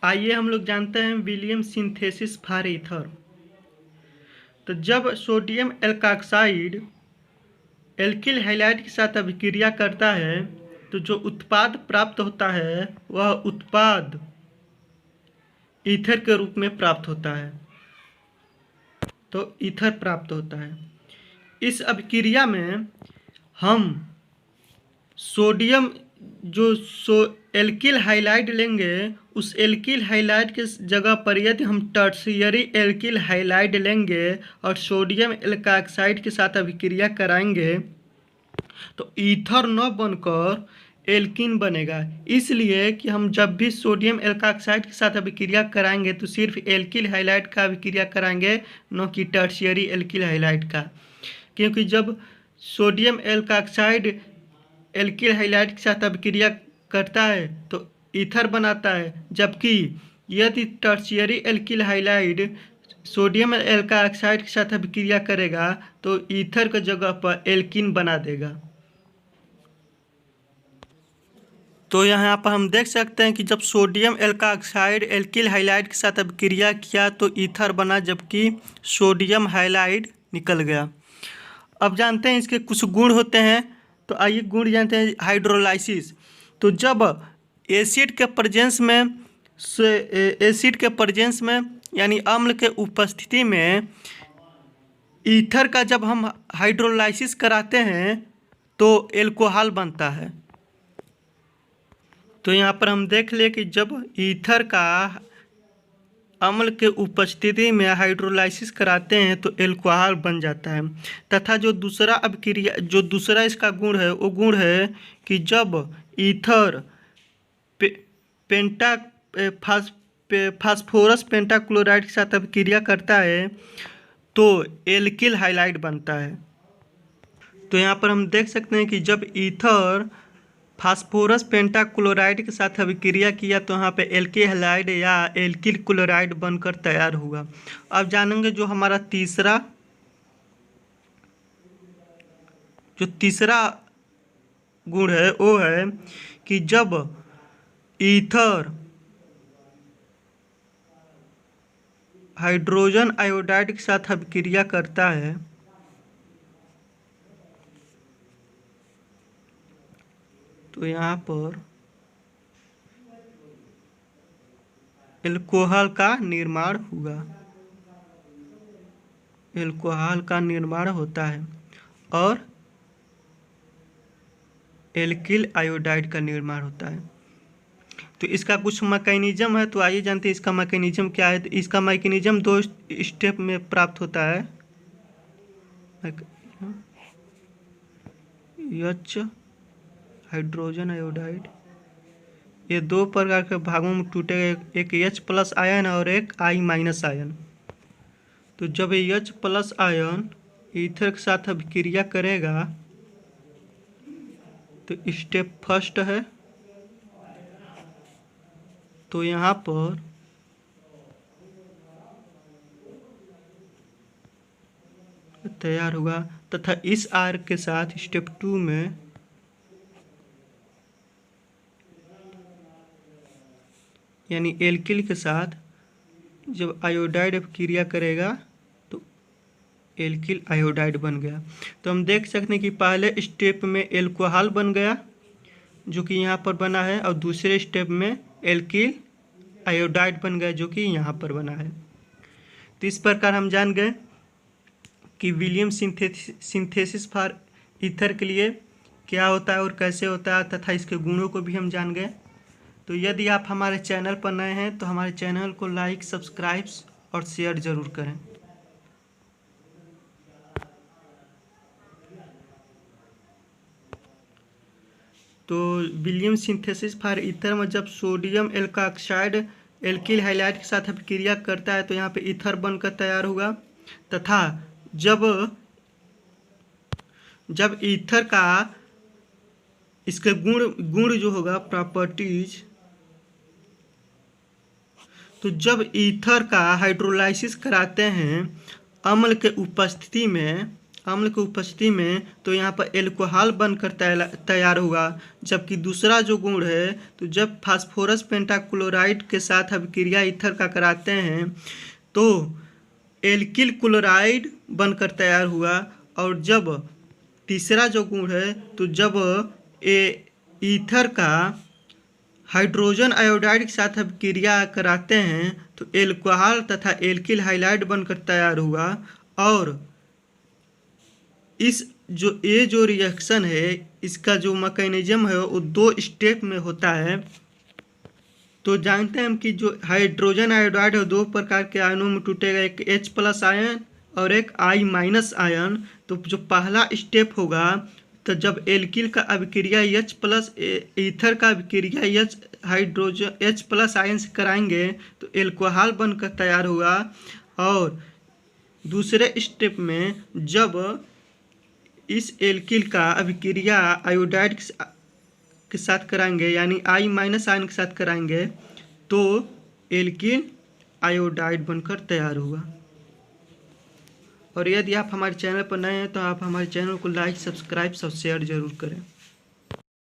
आइए हम लोग जानते हैं विलियम सिंथेसिस फॉर ईथर। तो जब सोडियम एल्काक्साइड एल्किल हैलाइड के साथ अभिक्रिया करता है तो जो उत्पाद प्राप्त होता है वह उत्पाद ईथर के रूप में प्राप्त होता है। तो ईथर प्राप्त होता है। इस अभिक्रिया में हम सोडियम एल्किल हाइलाइड लेंगे, उस एल्किल हाइलाइड के जगह पर यदि हम टर्शियरी एल्किल हाइलाइड लेंगे और सोडियम एल्काक्साइड के साथ अभिक्रिया कराएंगे तो ईथर न बनकर एल्किन बनेगा। इसलिए कि हम जब भी सोडियम एल्काक्साइड के साथ अभिक्रिया कराएंगे तो सिर्फ एल्किल हाइलाइड का अभिक्रिया कराएंगे, न कि टर्शियरी एल्किल हाइलाइड का। क्योंकि जब सोडियम एल्काक्साइड एल्किल हाइलाइड के साथ अभिक्रिया करता है तो ईथर बनाता है, जबकि यदि टर्शियरी एल्किल हाइलाइड सोडियम एल्काक्साइड के साथ अभिक्रिया करेगा तो ईथर की जगह पर एल्किन बना देगा। तो यहाँ पर हम देख सकते हैं कि जब सोडियम एल्काक्साइड एल्किल हाइलाइड के साथ अभिक्रिया किया तो ईथर बना, जबकि सोडियम हाइलाइड निकल गया। अब जानते हैं इसके कुछ गुण होते हैं। तो आइए गुण जानते हैं। हाइड्रोलाइसिस, तो जब एसिड के प्रेजेंस में यानी अम्ल के उपस्थिति में ईथर का जब हम हाइड्रोलाइसिस कराते हैं तो एल्कोहल बनता है। तो यहाँ पर हम देख ले कि जब ईथर का अम्ल के उपस्थिति में हाइड्रोलाइसिस कराते हैं तो एल्कोहल बन जाता है। तथा जो दूसरा इसका गुण है वो गुण है कि जब ईथर फास्फोरस पेंटाक्लोराइड के साथ अभिक्रिया करता है तो एल्किल हाइलाइड बनता है। तो यहाँ पर हम देख सकते हैं कि जब ईथर फास्फोरस पेंटाक्लोराइड के साथ अभिक्रिया किया तो यहाँ पे एल्किल हैलाइड या एल्किल क्लोराइड बनकर तैयार हुआ। अब जानेंगे जो हमारा तीसरा गुण है वो है कि जब ईथर हाइड्रोजन आयोडाइड के साथ अभिक्रिया करता है तो यहाँ पर एल्कोहल का निर्माण होता है और एल्किल आयोडाइड का निर्माण होता है। तो इसका कुछ मैकेनिज्म है, तो आइए जानते हैं इसका मैकेनिज्म क्या है। तो इसका मैकेनिज्म 2 स्टेप में प्राप्त होता है। एच हाइड्रोजन आयोडाइड ये 2 प्रकार के भागों में टूटेगा, एक H+ आयन और एक I- आयन। तो जब H+ आयन ईथर के साथ अभिक्रिया करेगा तो स्टेप फर्स्ट है, तो यहाँ पर तैयार होगा। तथा इस आर के साथ स्टेप 2 में यानी एल्किल के साथ जब आयोडाइड अभिक्रिया करेगा तो एल्किल आयोडाइड बन गया। तो हम देख सकते हैं कि पहले स्टेप में एल्कोहल बन गया जो कि यहाँ पर बना है, और दूसरे स्टेप में एल्किल आयोडाइड बन गया जो कि यहाँ पर बना है। तो इस प्रकार हम जान गए कि विलियम सिंथेसिस फॉर ईथर के लिए क्या होता है और कैसे होता है, तथा इसके गुणों को भी हम जान गए। तो यदि आप हमारे चैनल पर नए हैं तो हमारे चैनल को लाइक, सब्सक्राइब और शेयर ज़रूर करें। तो विलियम सिंथेसिस फॉर ईथर में जब सोडियम एल्काक्साइड एल्किल हाइलाइड के साथ अभिक्रिया करता है तो यहाँ पे ईथर बनकर तैयार होगा। तथा जब ईथर का इसके गुण जो होगा प्रॉपर्टीज, तो जब ईथर का हाइड्रोलाइसिस कराते हैं अम्ल के उपस्थिति में अम्ल की उपस्थिति में, तो यहाँ पर एल्कोहल बनकर तैयार हुआ। जबकि दूसरा जो गुण है, तो जब फास्फोरस पेंटाक्लोराइड के साथ अभिक्रिया ईथर का कराते हैं तो एल्किल क्लोराइड बनकर तैयार हुआ। और जब तीसरा जो गुण है, तो जब ईथर का हाइड्रोजन आयोडाइड के साथ अभिक्रिया कराते हैं तो एल्कोहल तथा एल्किल हाइलाइड बनकर तैयार हुआ। और इस जो रिएक्शन है, इसका जो मैकेनिज्म है वो 2 स्टेप में होता है। तो जानते हैं हम कि जो हाइड्रोजन आयोडाइड है 2 प्रकार के आयनों में टूटेगा, एक H+ आयन और एक I- आयन। तो जो पहला स्टेप होगा, तो जब एल्किल का अभिक्रिया H+ ईथर का अभिक्रिया हाइड्रोजन H+ आयन से कराएंगे तो एल्कोहल बनकर तैयार हुआ। और दूसरे स्टेप में जब इस एल्किल का अभिक्रिया आयोडाइड के साथ कराएंगे, यानी I- आयन के साथ कराएंगे, तो एल्किल आयोडाइड बनकर तैयार हुआ। और यदि आप हमारे चैनल पर नए हैं तो आप हमारे चैनल को लाइक, सब्सक्राइब और शेयर जरूर करें।